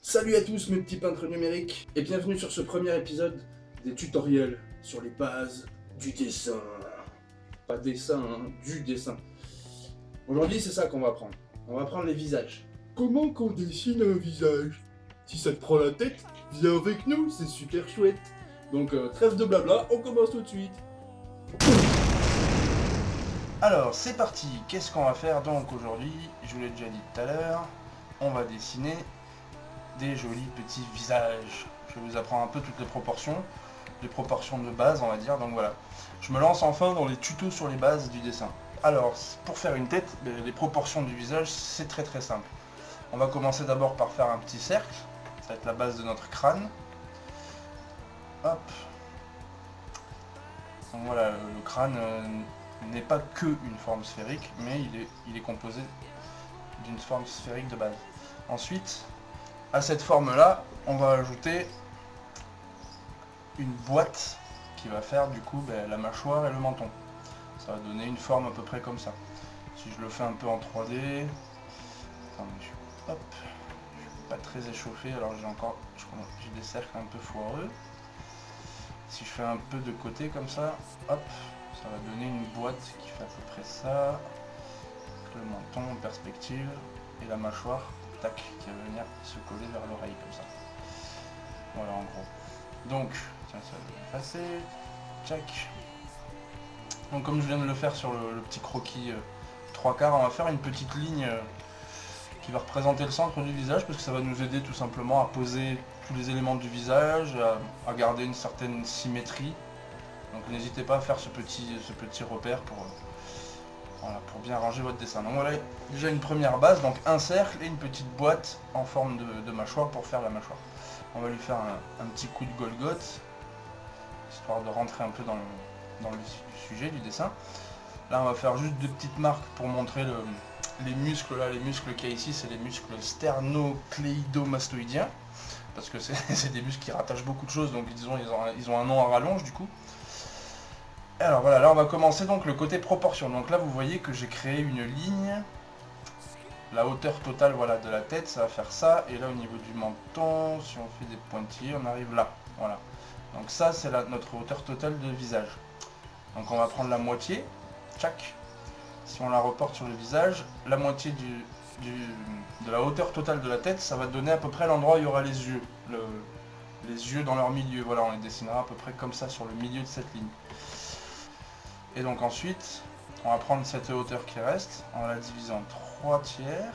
Salut à tous mes petits peintres numériques et bienvenue sur ce premier épisode des tutoriels sur les bases du dessin. Pas dessin, hein, du dessin. Aujourd'hui c'est ça qu'on va apprendre. On va apprendre les visages. Comment qu'on dessine un visage? Si ça te prend la tête, viens avec nous, c'est super chouette. Donc trêve de blabla, on commence tout de suite. Alors c'est parti, qu'est-ce qu'on va faire donc aujourd'hui? Je vous l'ai déjà dit tout à l'heure, on va dessiner des jolis petits visages. Je vais vous apprendre un peu toutes les proportions de base on va dire, donc voilà. Je me lance enfin dans les tutos sur les bases du dessin. Alors pour faire une tête, les proportions du visage c'est très simple. On va commencer d'abord par faire un petit cercle, ça va être la base de notre crâne. Hop. Donc voilà, le crâne n'est pas que une forme sphérique, mais il est composé d'une forme sphérique de base. Ensuite, à cette forme-là, on va ajouter une boîte qui va faire du coup la mâchoire et le menton. Ça va donner une forme à peu près comme ça. Si je le fais un peu en 3D, attendez, hop, je suis pas très échauffé, alors j'ai des cercles un peu foireux. Si je fais un peu de côté comme ça, hop, ça va donner une boîte qui fait à peu près ça. Le menton en perspective et la mâchoire, tac, qui va venir se coller vers l'oreille comme ça. Voilà en gros. Donc, tiens, ça va passer, tchac. Donc comme je viens de le faire sur le petit croquis 3/4, on va faire une petite ligne qui va représenter le centre du visage parce que ça va nous aider tout simplement à poser tous les éléments du visage, à garder une certaine symétrie. Donc n'hésitez pas à faire ce petit repère pour bien ranger votre dessin. Donc voilà déjà une première base, donc un cercle et une petite boîte en forme de mâchoire pour faire la mâchoire. On va lui faire un petit coup de Golgoth, histoire de rentrer un peu dans le sujet du dessin. Là on va faire juste deux petites marques pour montrer les muscles. Là, les muscles qu'il y a ici, c'est les muscles sternocléidomastoïdiens, parce que c'est des muscles qui rattachent beaucoup de choses, donc ils ont un nom à rallonge du coup. Alors voilà, là on va commencer donc le côté proportion. Donc là vous voyez que j'ai créé une ligne. La hauteur totale voilà, de la tête, ça va faire ça. Et là au niveau du menton, si on fait des pointillés, on arrive là. Voilà. Donc ça c'est notre hauteur totale de visage. Donc on va prendre la moitié. Tchac. Si on la reporte sur le visage, la moitié de la hauteur totale de la tête, ça va donner à peu près l'endroit où il y aura les yeux. Les yeux dans leur milieu. Voilà, on les dessinera à peu près comme ça sur le milieu de cette ligne. Et donc ensuite, on va prendre cette hauteur qui reste, on va la diviser en 3 tiers,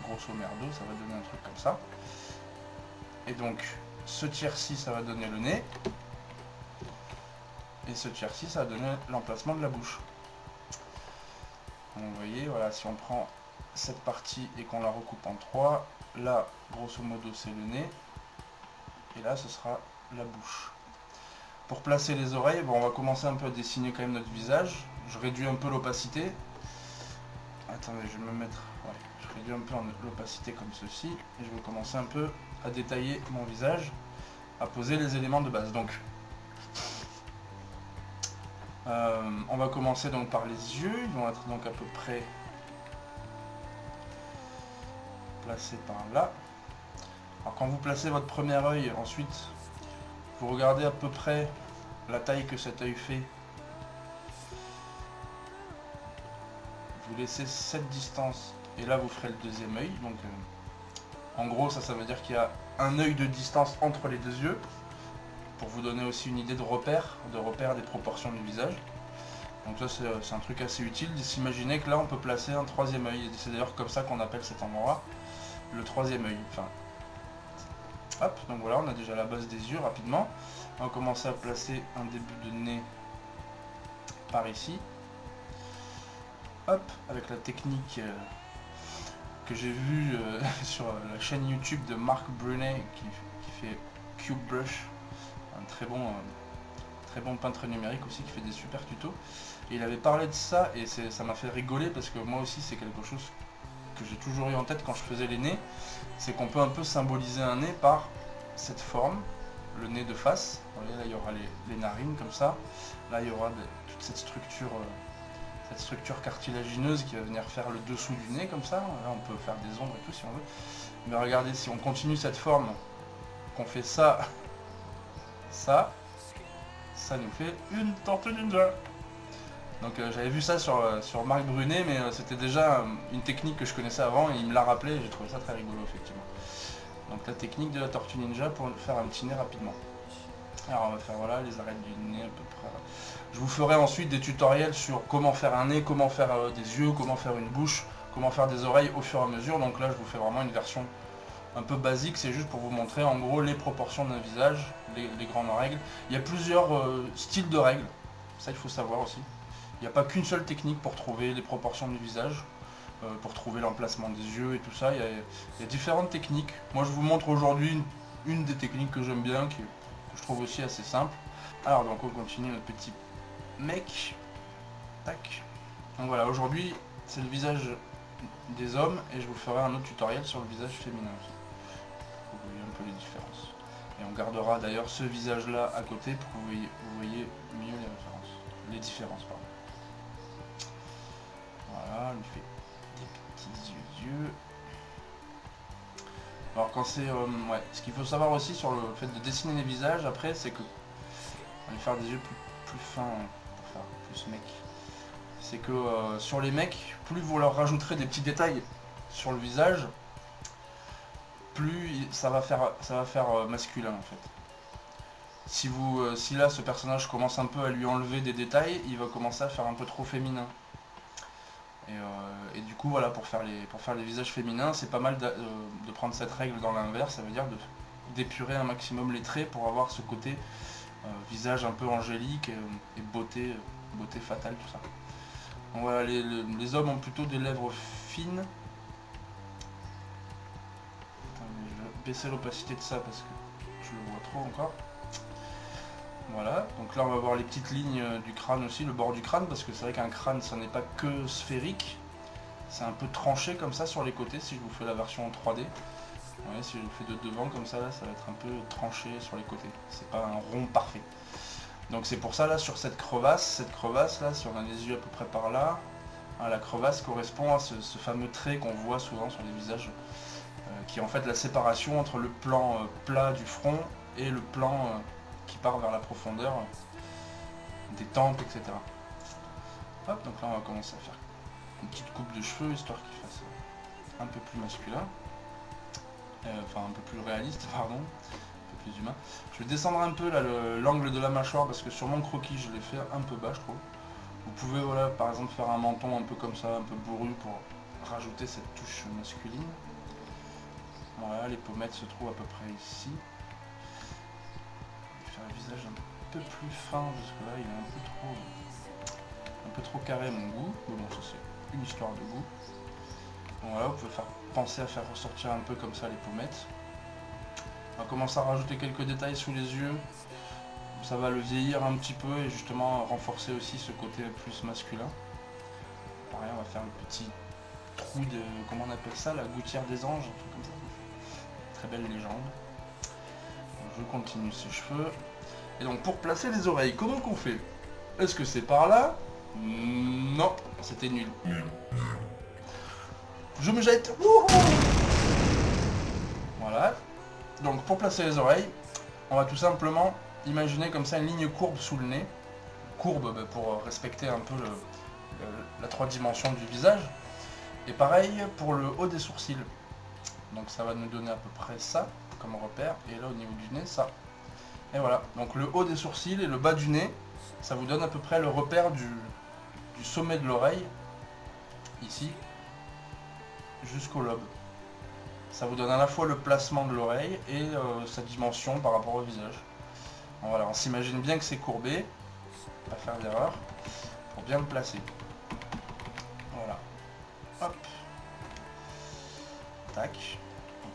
grosso merdo, ça va donner un truc comme ça. Et donc, ce tiers-ci, ça va donner le nez, et ce tiers-ci, ça va donner l'emplacement de la bouche. Donc vous voyez, voilà, si on prend cette partie et qu'on la recoupe en 3, là, grosso modo, c'est le nez, et là, ce sera la bouche. Pour placer les oreilles, bon, on va commencer un peu à dessiner quand même notre visage. Je réduis un peu l'opacité. Attendez, je vais me mettre... Ouais, je réduis un peu l'opacité comme ceci. Et je vais commencer un peu à détailler mon visage, à poser les éléments de base. Donc, on va commencer donc par les yeux. Ils vont être donc à peu près placés par là. Alors quand vous placez votre premier œil, ensuite, vous regardez à peu près la taille que cet œil fait. Vous laissez cette distance et là vous ferez le deuxième œil. Donc en gros ça veut dire qu'il y a un œil de distance entre les deux yeux pour vous donner aussi une idée de repère des proportions du visage. Donc ça c'est un truc assez utile de s'imaginer que là on peut placer un troisième œil. C'est d'ailleurs comme ça qu'on appelle cet endroit le troisième œil. Enfin, hop, donc voilà, on a déjà la base des yeux rapidement. On va commencer à placer un début de nez par ici. Hop, avec la technique que j'ai vue sur la chaîne YouTube de Marc Brunet qui fait Cube Brush, un très bon peintre numérique aussi qui fait des super tutos. Et il avait parlé de ça et ça m'a fait rigoler parce que moi aussi c'est quelque chose que j'ai toujours eu en tête quand je faisais les nez, c'est qu'on peut un peu symboliser un nez par cette forme, le nez de face. Vous voyez, là il y aura les narines comme ça, là il y aura toute cette structure cette structure cartilagineuse qui va venir faire le dessous du nez comme ça. Là on peut faire des ombres et tout si on veut. Mais regardez, si on continue cette forme, qu'on fait ça, ça nous fait une tortue ninja. Donc j'avais vu ça sur Marc Brunet, mais c'était déjà une technique que je connaissais avant et il me l'a rappelé et j'ai trouvé ça très rigolo effectivement. Donc la technique de la tortue ninja pour faire un petit nez rapidement. Alors on va faire voilà les arêtes du nez à peu près. Je vous ferai ensuite des tutoriels sur comment faire un nez, comment faire des yeux, comment faire une bouche, comment faire des oreilles au fur et à mesure. Donc là je vous fais vraiment une version un peu basique, c'est juste pour vous montrer en gros les proportions d'un visage, les grandes règles. Il y a plusieurs styles de règles, ça il faut savoir aussi. Il n'y a pas qu'une seule technique pour trouver les proportions du visage, pour trouver l'emplacement des yeux et tout ça. Il y a différentes techniques. Moi je vous montre aujourd'hui une des techniques que j'aime bien, que je trouve aussi assez simple. Alors donc on continue notre petit mec. Tac. Donc voilà, aujourd'hui c'est le visage des hommes et je vous ferai un autre tutoriel sur le visage féminin aussi. Vous voyez un peu les différences. Et on gardera d'ailleurs ce visage là à côté pour que vous voyez mieux les différences. Pardon. Voilà, on lui fait des petits yeux. Alors quand c'est... ouais, ce qu'il faut savoir aussi sur le fait de dessiner les visages après, c'est que on va faire des yeux plus fins pour faire plus mec. C'est que sur les mecs, plus vous leur rajouterez des petits détails sur le visage, plus ça va faire masculin en fait. Si là ce personnage commence un peu à lui enlever des détails, il va commencer à faire un peu trop féminin. Et du coup voilà, pour faire les visages féminins, c'est pas mal de prendre cette règle dans l'inverse, ça veut dire d'épurer un maximum les traits pour avoir ce côté visage un peu angélique et beauté fatale, tout ça. Donc voilà, les hommes ont plutôt des lèvres fines. Attendez, je vais baisser l'opacité de ça parce que je le vois trop encore. Voilà, donc là on va voir les petites lignes du crâne aussi, le bord du crâne, parce que c'est vrai qu'un crâne ça n'est pas que sphérique, c'est un peu tranché comme ça sur les côtés. Si je vous fais la version en 3D, ouais, si je le fais de devant comme ça, là ça va être un peu tranché sur les côtés, c'est pas un rond parfait. Donc c'est pour ça là sur cette crevasse là, si on a les yeux à peu près par là, hein, la crevasse correspond à ce fameux trait qu'on voit souvent sur les visages, qui est en fait la séparation entre le plan plat du front et le plan qui part vers la profondeur des tempes, etc. Hop, donc là on va commencer à faire une petite coupe de cheveux histoire qu'il fasse un peu plus masculin, enfin un peu plus réaliste, pardon, un peu plus humain. Je vais descendre un peu là l'angle de la mâchoire parce que sur mon croquis je l'ai fait un peu bas je trouve. Vous pouvez voilà par exemple faire un menton un peu comme ça, un peu bourru pour rajouter cette touche masculine. Voilà, les pommettes se trouvent à peu près ici. Un visage un peu plus fin parce que là il est un peu trop carré à mon goût, mais bon ça c'est une histoire de goût. Donc voilà, vous pouvez penser à faire ressortir un peu comme ça les pommettes. On va commencer à rajouter quelques détails sous les yeux, ça va le vieillir un petit peu et justement renforcer aussi ce côté plus masculin. Pareil, on va faire le petit trou de, comment on appelle ça, la gouttière des anges, un truc comme ça. Très belle légende. Je continue ses cheveux. Et donc pour placer les oreilles, comment qu'on fait? Est-ce que c'est par là? Non, c'était nul. Je me jette. Wouhou. Voilà. Donc pour placer les oreilles, on va tout simplement imaginer comme ça une ligne courbe sous le nez. Courbe pour respecter un peu la 3 dimensions du visage. Et pareil pour le haut des sourcils. Donc ça va nous donner à peu près ça comme repère, et là au niveau du nez ça. Et voilà, donc le haut des sourcils et le bas du nez, ça vous donne à peu près le repère du sommet de l'oreille, ici, jusqu'au lobe. Ça vous donne à la fois le placement de l'oreille et sa dimension par rapport au visage. Donc voilà, on s'imagine bien que c'est courbé, pas faire d'erreur, pour bien le placer. Voilà, hop, tac.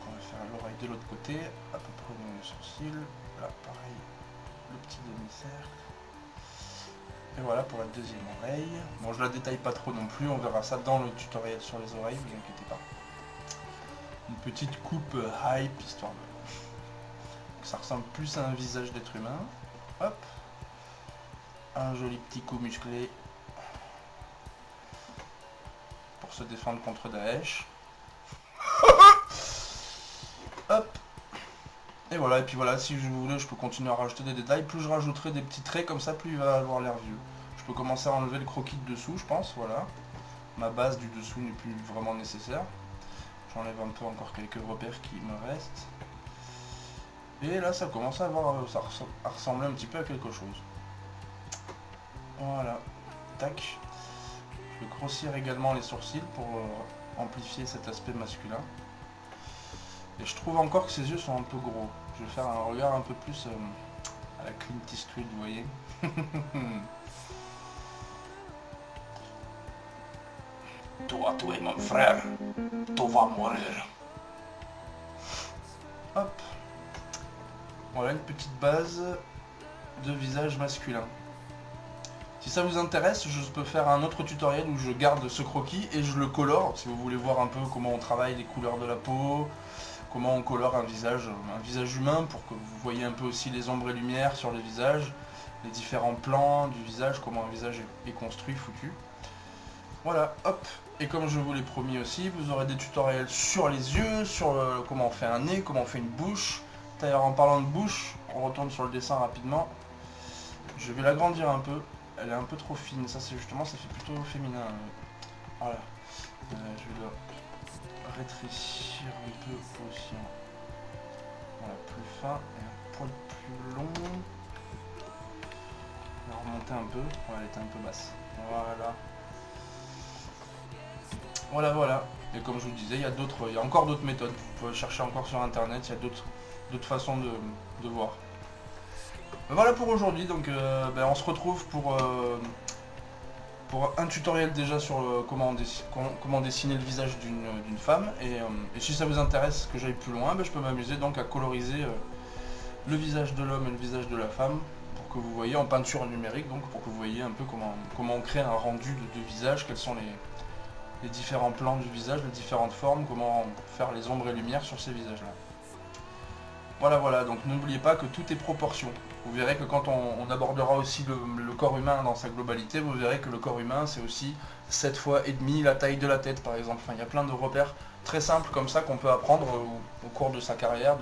On va faire l'oreille de l'autre côté, à peu près au niveau du sourcil. Là, pareil, le petit demi-cercle. Et voilà pour la deuxième oreille. Bon, je la détaille pas trop non plus, on verra ça dans le tutoriel sur les oreilles, vous inquiétez pas. Une petite coupe hype, histoire de... Ça ressemble plus à un visage d'être humain. Hop. Un joli petit coup musclé. pour se défendre contre Daesh. Hop. Et voilà, et puis voilà, si je voulais, je peux continuer à rajouter des détails. Plus je rajouterai des petits traits comme ça, plus il va avoir l'air vieux. Je peux commencer à enlever le croquis de dessous, je pense, voilà. Ma base du dessous n'est plus vraiment nécessaire. J'enlève un peu encore quelques repères qui me restent. Et là, ça commence à ressembler un petit peu à quelque chose. Voilà. Tac. Je vais grossir également les sourcils pour amplifier cet aspect masculin. Et je trouve encore que ses yeux sont un peu gros. Je vais faire un regard un peu plus à la Clint Eastwood, vous voyez. Toi, tu es mon frère. Tu vas mourir. Hop. Voilà une petite base de visage masculin. Si ça vous intéresse, je peux faire un autre tutoriel où je garde ce croquis et je le colore. Si vous voulez voir un peu comment on travaille les couleurs de la peau, comment on colore un visage humain pour que vous voyez un peu aussi les ombres et lumières sur le visage, les différents plans du visage, comment un visage est construit, foutu. Voilà, hop. Et comme je vous l'ai promis aussi, vous aurez des tutoriels sur les yeux, sur comment on fait un nez, comment on fait une bouche. D'ailleurs, en parlant de bouche, on retourne sur le dessin rapidement. Je vais l'agrandir un peu. Elle est un peu trop fine, ça c'est justement, ça fait plutôt féminin. Voilà. Je vais le rétrécir un peu aussi. Voilà, plus fin et un poil plus long. Je vais remonter un peu. Ouais, elle était un peu basse. Voilà. Voilà. Et comme je vous disais, il y a encore d'autres méthodes. Vous pouvez chercher encore sur internet, il y a d'autres façons de voir. Voilà pour aujourd'hui, donc on se retrouve pour un tutoriel déjà sur comment dessiner le visage d'une femme. Et si ça vous intéresse que j'aille plus loin, je peux m'amuser donc à coloriser le visage de l'homme et le visage de la femme, pour que vous voyez en peinture numérique, donc pour que vous voyez un peu comment on crée un rendu de visage, quels sont les différents plans du visage, les différentes formes, comment faire les ombres et lumières sur ces visages-là. Voilà, donc n'oubliez pas que tout est proportion. Vous verrez que quand on abordera aussi le corps humain dans sa globalité, vous verrez que le corps humain c'est aussi 7 fois et demi la taille de la tête par exemple. Enfin, il y a plein de repères très simples comme ça qu'on peut apprendre au cours de sa carrière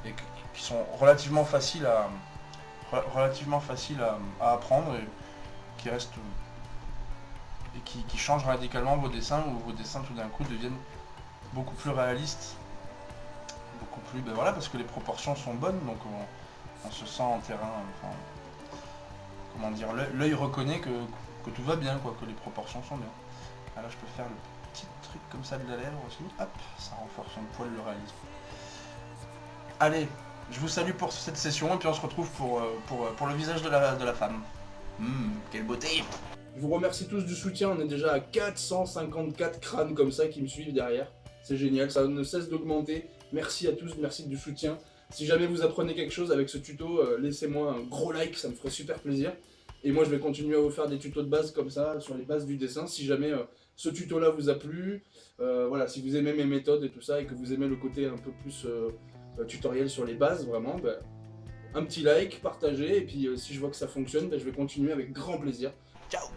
et qui sont relativement faciles à apprendre et qui restent et qui changent radicalement vos dessins, où vos dessins tout d'un coup deviennent beaucoup plus réalistes. Beaucoup plus, voilà, parce que les proportions sont bonnes, donc on se sent en terrain, enfin, comment dire, l'œil reconnaît que tout va bien, quoi, que les proportions sont bien. Là je peux faire le petit truc comme ça de la lèvre aussi, hop, ça renforce un poil le réalisme. Allez, je vous salue pour cette session, et puis on se retrouve pour le visage de la femme. Quelle beauté! Je vous remercie tous du soutien, on est déjà à 454 crânes comme ça qui me suivent derrière. C'est génial, ça ne cesse d'augmenter. Merci à tous, merci du soutien. Si jamais vous apprenez quelque chose avec ce tuto, laissez-moi un gros like, ça me ferait super plaisir. Et moi je vais continuer à vous faire des tutos de base comme ça, sur les bases du dessin. Si jamais ce tuto-là vous a plu, voilà, si vous aimez mes méthodes et tout ça, et que vous aimez le côté un peu plus tutoriel sur les bases, vraiment, un petit like, partagez, et puis si je vois que ça fonctionne, je vais continuer avec grand plaisir. Ciao!